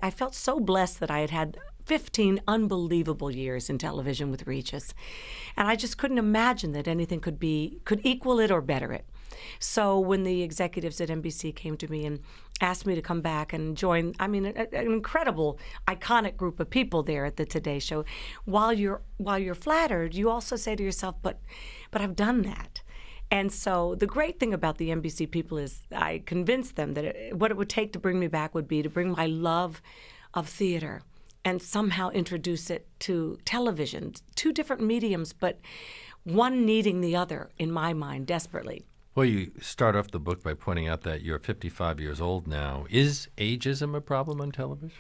I felt so blessed that I had had 15 unbelievable years in television with Regis. And I just couldn't imagine that anything could equal it or better it. So when the executives at NBC came to me and asked me to come back and join, I mean, an incredible, iconic group of people there at the Today Show, while you're flattered, you also say to yourself, but I've done that. And so the great thing about the NBC people is I convinced them that what it would take to bring me back would be to bring my love of theater and somehow introduce it to television, two different mediums, but one needing the other, in my mind, desperately. Well, you start off the book by pointing out that you're 55 years old now. Is ageism a problem on television?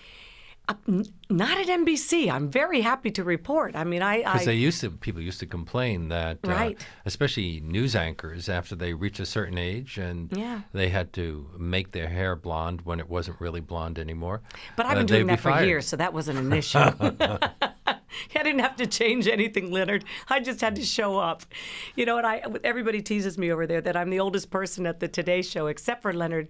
Not at NBC. I'm very happy to report. I mean, because people used to complain that, right. Especially news anchors, after they reach a certain age, and they had to make their hair blonde when it wasn't really blonde anymore. But I've been doing that for years, so that wasn't an issue. I didn't have to change anything, Leonard. I just had to show up. You know, and everybody teases me over there that I'm the oldest person at the Today Show, except for Leonard,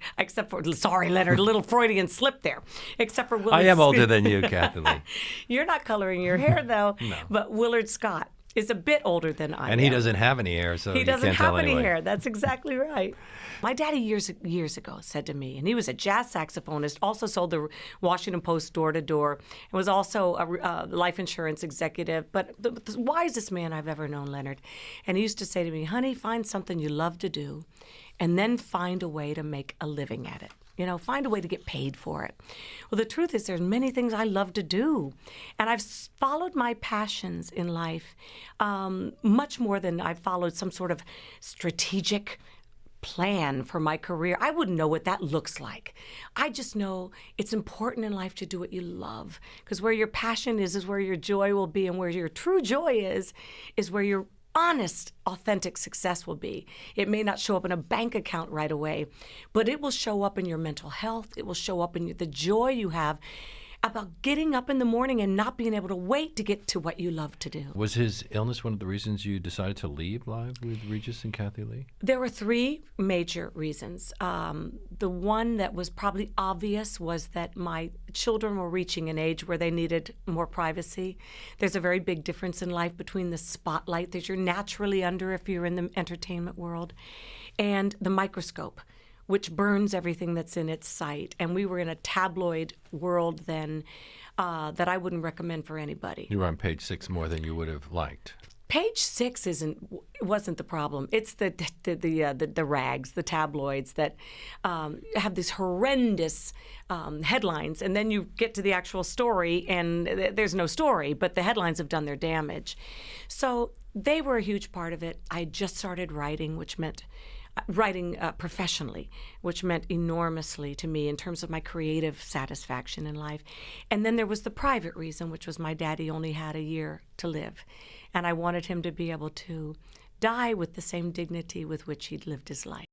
sorry, Leonard, a little Freudian slip there, except for Willard. I am older than you, Kathie Lee. You're not coloring your hair, though. No. But Willard Scott is a bit older than I am. And he doesn't have any hair, so he doesn't have any anyway. hair. That's exactly right. My daddy years ago said to me, and he was a jazz saxophonist, also sold the Washington Post door to door, and was also a life insurance executive, but the wisest man I've ever known, Leonard. And he used to say to me, honey, find something you love to do, and then find a way to make a living at it. You know, find a way to get paid for it. Well, the truth is there's many things I love to do. And I've followed my passions in life much more than I've followed some sort of strategic plan for my career. I wouldn't know what that looks like. I just know it's important in life to do what you love, because where your passion is where your joy will be, and where your true joy is where your honest, authentic success will be. It may not show up in a bank account right away, but it will show up in your mental health. It will show up in the joy you have about getting up in the morning and not being able to wait to get to what you love to do. Was his illness one of the reasons you decided to leave Live with Regis and Kathie Lee? There were three major reasons. The one that was probably obvious was that my children were reaching an age where they needed more privacy. There's a very big difference in life between the spotlight that you're naturally under if you're in the entertainment world and the microscope, which burns everything that's in its sight. And we were in a tabloid world then that I wouldn't recommend for anybody. You were on page 6 more than you would have liked. Page 6 wasn't the problem. It's the rags, the tabloids that have these horrendous headlines, and then you get to the actual story, and there's no story, but the headlines have done their damage. So they were a huge part of it. I had just started writing, which meant writing professionally, which meant enormously to me in terms of my creative satisfaction in life. And then there was the private reason, which was my daddy only had a year to live. And I wanted him to be able to die with the same dignity with which he'd lived his life.